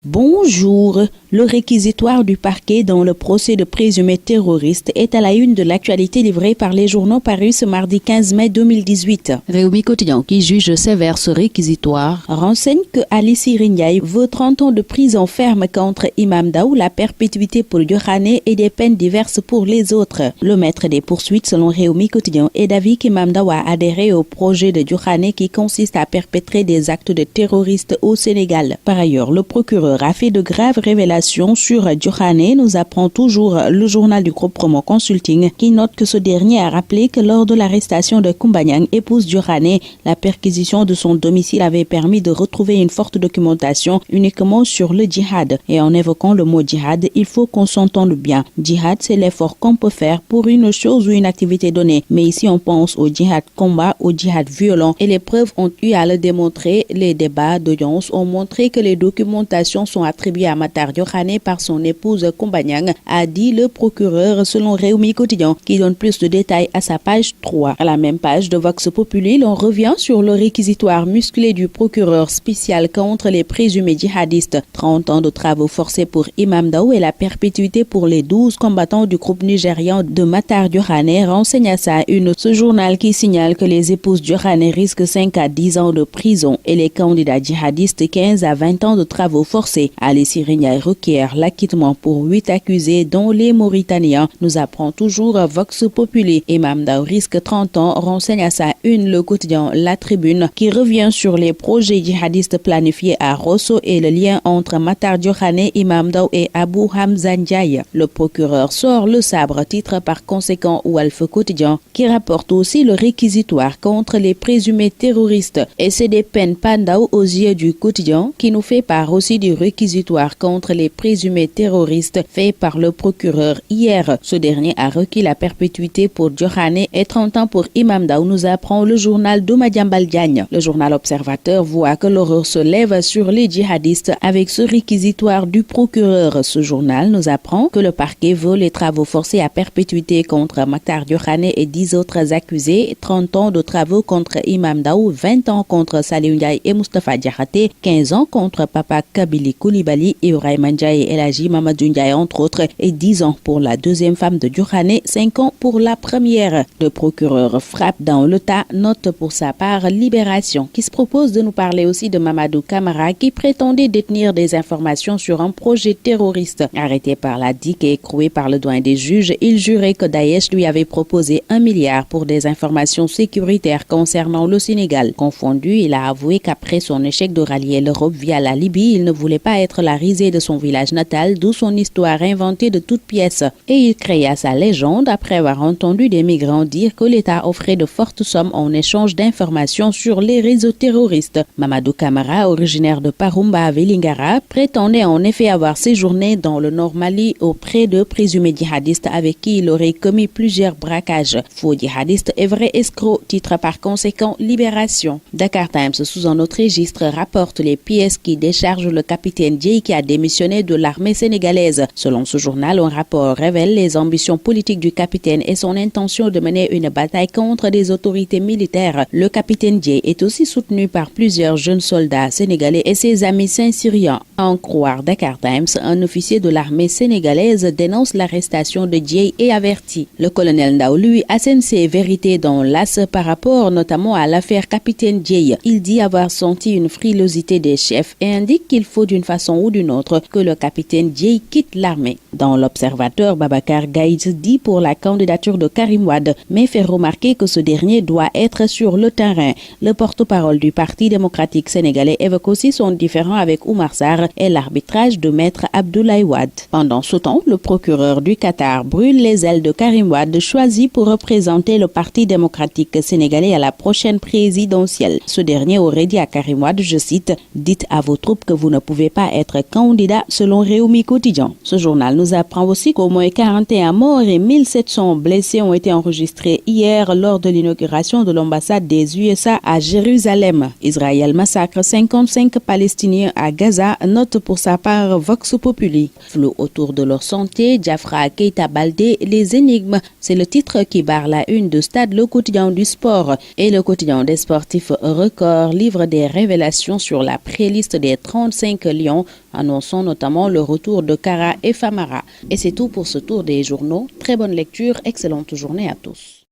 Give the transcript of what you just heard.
Bonjour. Le réquisitoire du parquet dans le procès de présumés terroristes est à la une de l'actualité livrée par les journaux parus ce mardi 15 mai 2018. Rewmi Quotidien, qui juge sévère ce réquisitoire, renseigne que Ali Siré Ndiaye veut 30 ans de prison ferme contre Imam Ndao, la perpétuité pour Diokhane et des peines diverses pour les autres. Le maître des poursuites, selon Rewmi Quotidien, est d'avis qu'Imam Ndao a adhéré au projet de Diokhane qui consiste à perpétrer des actes de terroristes au Sénégal. Par ailleurs, le procureur a fait de graves révélations sur Diokhane, nous apprend toujours le journal du groupe Promo Consulting, qui note que ce dernier a rappelé que lors de l'arrestation de Kumbanyang, épouse Diokhane, la perquisition de son domicile avait permis de retrouver une forte documentation uniquement sur le djihad. Et en évoquant le mot djihad, il faut qu'on s'entende bien. Djihad, c'est l'effort qu'on peut faire pour une chose ou une activité donnée. Mais ici, on pense au djihad combat, au djihad violent. Et les preuves ont eu à le démontrer. Les débats d'audience ont montré que les documentations sont attribuées à Matar Diokhane par son épouse Kumbanyang, a dit le procureur selon Rewmi Quotidien, qui donne plus de détails à sa page 3. À la même page de Vox Populi, l'on revient sur le réquisitoire musclé du procureur spécial contre les présumés djihadistes. 30 ans de travaux forcés pour Imam Ndao et la perpétuité pour les 12 combattants du groupe nigérian de Matar Diokhane renseigne à sa une ce journal qui signale que les épouses Diokhane risquent 5 à 10 ans de prison et les candidats djihadistes 15 à 20 ans de travaux forcés. Ali Siré Ndiaye requiert l'acquittement pour 8 accusés dont les Mauritaniens, nous apprend toujours Vox Populi. Imam Ndao risque 30 ans, renseigne à sa une le quotidien La Tribune qui revient sur les projets djihadistes planifiés à Rosso et le lien entre Matar Diokhane, Imam Ndao et Abou Hamza Ndiaye. Le procureur sort le sabre, titre par conséquent Walf Quotidien, qui rapporte aussi le réquisitoire contre les présumés terroristes. Et c'est des peines Pandao aux yeux du quotidien qui nous fait part aussi du réquisitoire contre les présumés terroristes fait par le procureur hier. Ce dernier a requis la perpétuité pour Diokhane et 30 ans pour Imam Ndao, nous apprend le journal Domadiambal Diagne. Le journal Observateur voit que l'horreur se lève sur les djihadistes avec ce réquisitoire du procureur. Ce journal nous apprend que le parquet veut les travaux forcés à perpétuité contre Matar Diokhane et 10 autres accusés, 30 ans de travaux contre Imam Ndao, 20 ans contre Saliou Ndiaye et Moustapha Diakhaté, 15 ans contre Papa Kabili Koulibaly et Ibrahima Ndiaye et El Hadji Mamadou Ndiaye entre autres, et 10 ans pour la deuxième femme de Diokhane, 5 ans pour la première. Le procureur frappe dans le tas, note pour sa part Libération, qui se propose de nous parler aussi de Mamadou Camara qui prétendait détenir des informations sur un projet terroriste. Arrêté par la DIC et écroué par le doyen des juges, il jurait que Daesh lui avait proposé 1 milliard pour des informations sécuritaires concernant le Sénégal. Confondu, il a avoué qu'après son échec de rallier l'Europe via la Libye, il ne voulait pas être la risée de son village natal, d'où son histoire inventée de toutes pièces. Et il créa sa légende après avoir entendu des migrants dire que l'État offrait de fortes sommes en échange d'informations sur les réseaux terroristes. Mamadou Camara, originaire de Parumba à Vélingara, prétendait en effet avoir séjourné dans le Nord Mali auprès de présumés djihadistes avec qui il aurait commis plusieurs braquages. Faux djihadistes et vrais escrocs, titre par conséquent Libération. Dakar Times, sous un autre registre, rapporte les pièces qui déchargent le capitaine Dieye qui a démissionné de l'armée sénégalaise. Selon ce journal, un rapport révèle les ambitions politiques du capitaine et son intention de mener une bataille contre des autorités militaires. Le capitaine Dieye est aussi soutenu par plusieurs jeunes soldats sénégalais et ses amis saint-syriens. À en croire Dakar Times, un officier de l'armée sénégalaise dénonce l'arrestation de Dieye et avertit. Le colonel Ndao, lui, assène ses vérités dans l'As par rapport notamment à l'affaire capitaine Dieye. Il dit avoir senti une frilosité des chefs et indique qu'il faut d'une façon ou d'une autre que le capitaine Dieye quitte l'armée. Dans l'Observateur, Babacar Gaïd dit pour la candidature de Karim Wade, mais fait remarquer que ce dernier doit être sur le terrain. Le porte-parole du Parti démocratique sénégalais évoque aussi son différend avec Oumar Sarr et l'arbitrage de Maître Abdoulaye Wade. Pendant ce temps, le procureur du Qatar brûle les ailes de Karim Wade, choisi pour représenter le Parti démocratique sénégalais à la prochaine présidentielle. Ce dernier aurait dit à Karim Wade, je cite, « Dites à vos troupes que vous ne pouvez pas être candidat selon Rewmi Quotidien ». Ce journal nous apprend aussi qu'au moins 41 morts et 1700 blessés ont été enregistrés hier lors de l'inauguration l'intervention de l'ambassade des USA à Jérusalem. Israël massacre 55 Palestiniens à Gaza, note pour sa part Vox Populi. Flou autour de leur santé, Diafra Keita Baldé, les énigmes. C'est le titre qui barre la une de Stade, le quotidien du sport. Et le quotidien des sportifs Record livre des révélations sur la préliste des 35 lions, annonçant notamment le retour de Kara et Famara. Et c'est tout pour ce tour des journaux. Très bonne lecture, excellente journée à tous.